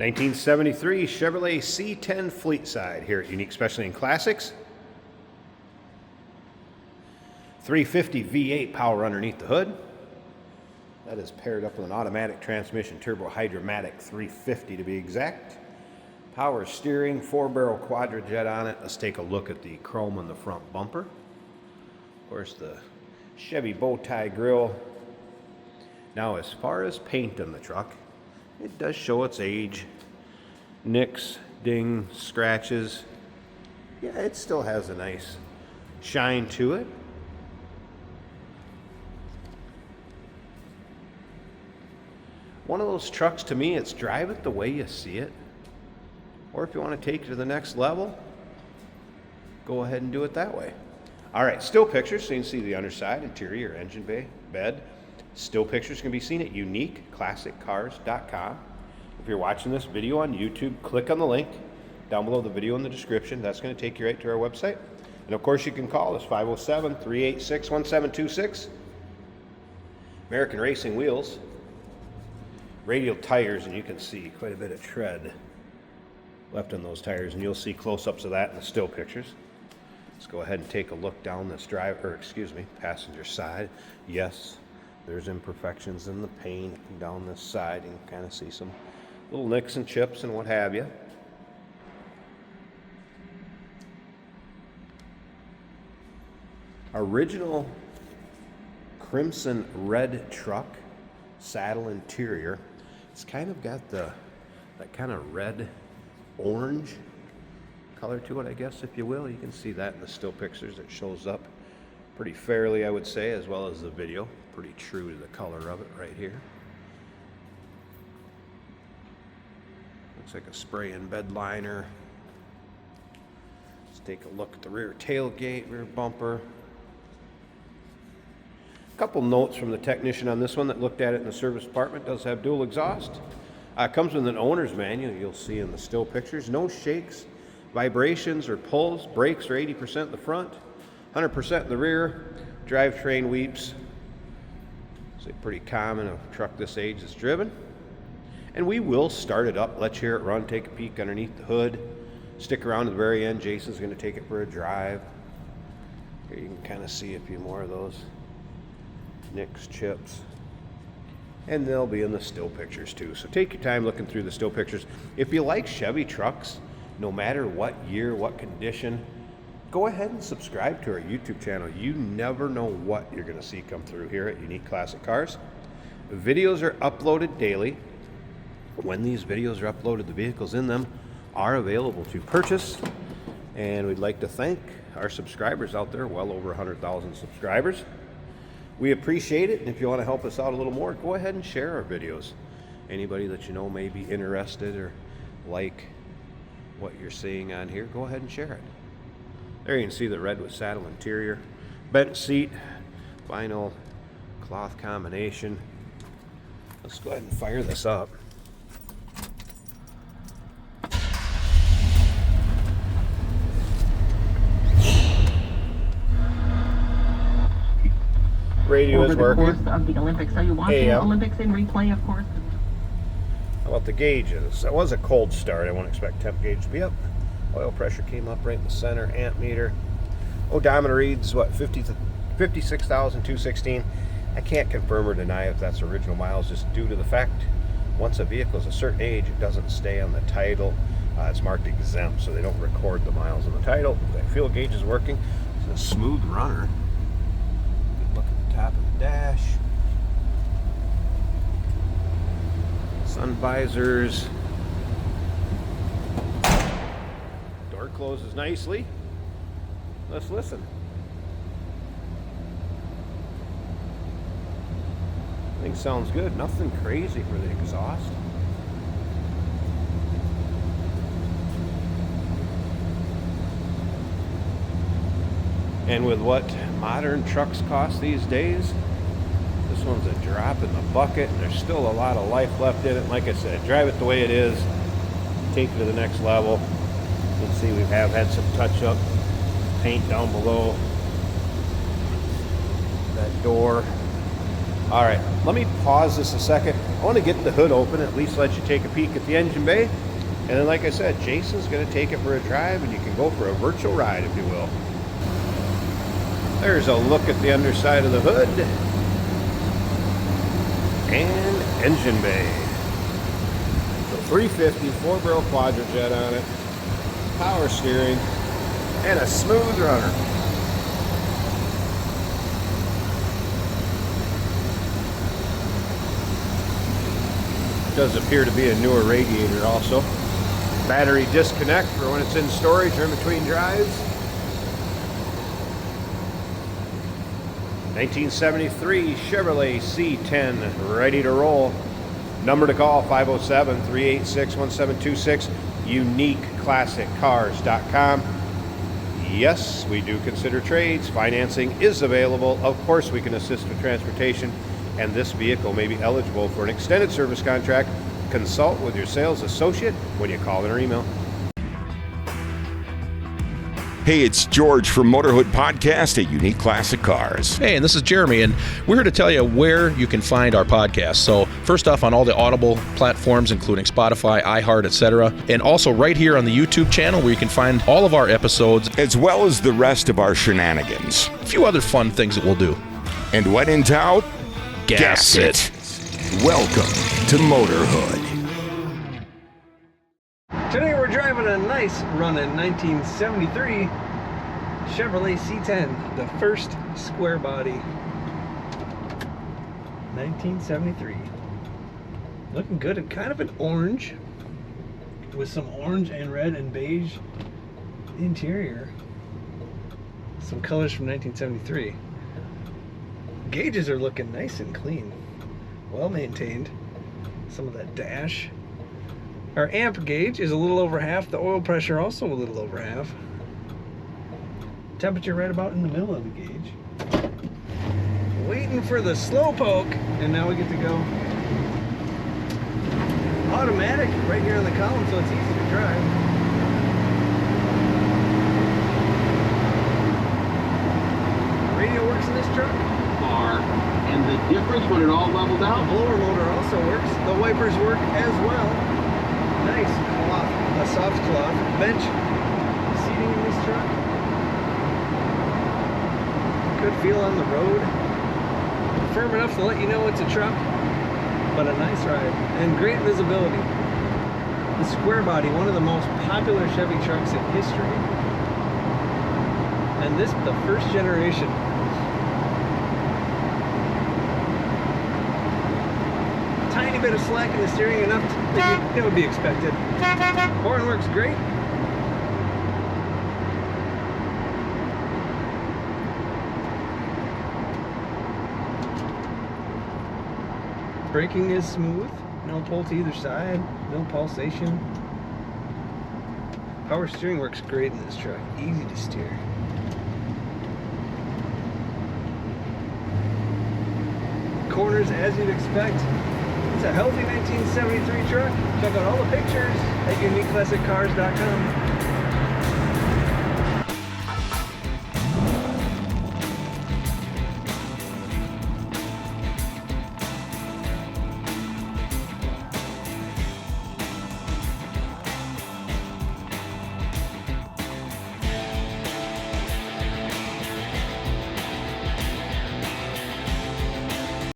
1973 Chevrolet C10 Fleetside here at Unique Specialty and Classics. 350 V8 power underneath the hood. That is paired up with an automatic transmission, turbo hydromatic 350 to be exact. Power steering, 4-barrel quadrajet on it. Let's take a look at the chrome on the front bumper. Of course, the Chevy bow tie grille. Now, as far as paint on the truck, it does show its age. Nicks, dings, scratches. Yeah, it still has a nice shine to it. One of those trucks, to me, it's drive it the way you see it. Or if you want to take it to the next level, go ahead and do it that way. All right, still pictures, so you can see the underside, interior, engine bay, bed. Still pictures can be seen at uniqueclassiccars.com. If you're watching this video on YouTube, click on the link down below the video in the description. That's going to take you right to our website. And of course, you can call us 507-386-1726. American Racing Wheels. Radial tires, and you can see quite a bit of tread left on those tires, and you'll see close-ups of that in the still pictures. Let's go ahead and take a look down this passenger side. Yes, there's imperfections in the paint down this side. You can kind of see some little nicks and chips and what have you. Original crimson red truck, saddle interior. It's kind of got that kind of red orange color to it, I guess, if you will. You can see that in the still pictures. It shows up pretty fairly, I would say, as well as the video. Pretty true to the color of it right here. Looks like a spray and bed liner. Let's take a look at the rear tailgate, rear bumper. A couple notes from the technician on this one that looked at it in the service department. It does have dual exhaust. Comes with an owner's manual, you'll see in the still pictures. No shakes, vibrations, or pulls. Brakes are 80% in the front, 100% in the rear. Drivetrain weeps. It's pretty common a truck this age is driven. And we will start it up, let you hear it run, take a peek underneath the hood. Stick around to the very end. Jason's going to take it for a drive. Here you can kind of see a few more of those nicks, chips. And they'll be in the still pictures too. So take your time looking through the still pictures. If you like Chevy trucks, no matter what year, what condition, go ahead and subscribe to our YouTube channel. You never know what you're going to see come through here at Unique Classic Cars. Videos are uploaded daily. When these videos are uploaded, the vehicles in them are available to purchase. And we'd like to thank our subscribers out there, well over 100,000 subscribers. We appreciate it, and if you want to help us out a little more, go ahead and share our videos. Anybody that you know may be interested or like what you're seeing on here, go ahead and share it. There you can see the red with saddle interior, bent seat, vinyl cloth combination. Let's go ahead and fire this up. Radio is working. Over the course of the Olympics. Are you watching the Olympics in replay, of course? How about the gauges? That was a cold start. I won't expect temp gauge to be up. Oil pressure came up right in the center. Amp meter. Odometer reads, what, 56,216. I can't confirm or deny if that's original miles, just due to the fact once a vehicle is a certain age, it doesn't stay on the title. It's marked exempt, so they don't record the miles on the title. The fuel gauge is working. It's a smooth runner. Top of the dash, sun visors, door closes nicely. Let's listen. I think sounds good. Nothing crazy for the exhaust. And with what modern trucks cost these days, this one's a drop in the bucket, and there's still a lot of life left in it. Like I said, drive it the way it is, take it to the next level. You can see we have had some touch-up paint down below that door. All right, let me pause this a second. I want to get the hood open, at least let you take a peek at the engine bay. And then, like I said, Jason's going to take it for a drive, and you can go for a virtual ride, if you will. There's a look at the underside of the hood. And engine bay. So 350, 4-barrel quadrajet on it. Power steering. And a smooth runner. Does appear to be a newer radiator also. Battery disconnect for when it's in storage or in between drives. 1973 Chevrolet C10, ready to roll. Number to call, 507-386-1726, uniqueclassiccars.com. Yes, we do consider trades. Financing is available. Of course, we can assist with transportation, and this vehicle may be eligible for an extended service contract. Consult with your sales associate when you call in or email. Hey, it's George from Motorhood Podcast at Unique Classic Cars. Hey, and this is Jeremy, and we're here to tell you where you can find our podcast. So first off, on all the Audible platforms, including Spotify, iHeart, etc., and also right here on the YouTube channel where you can find all of our episodes, as well as the rest of our shenanigans. a few other fun things that we'll do. And when in doubt, Gas it. Welcome to Motorhood. Today we're driving a nice running 1973 Chevrolet C10, the first square body. 1973. Looking good and kind of an orange with some orange and red and beige interior. Some colors from 1973. Gauges are looking nice and clean. Well maintained. Some of that dash. Our amp gauge is a little over half. The oil pressure also a little over half. Temperature right about in the middle of the gauge. Waiting for the slow poke, and now we get to go. Automatic right here on the column, so it's easy to drive. Radio works in this truck. And the difference when it all leveled The out, blower motor also works. The wipers work as well. Nice cloth, a soft cloth bench seating in this truck. Good feel on the road. Firm enough to let you know it's a truck, but a nice ride and great visibility. The square body, one of the most popular Chevy trucks in history, and this the first generation. Tiny bit of slack in the steering, enough that would be expected. Horn works great. Braking is smooth, no pull to either side, no pulsation. Power steering works great in this truck, easy to steer. Corners as you'd expect. It's a healthy 1973 truck. Check out all the pictures at uniqueclassiccars.com.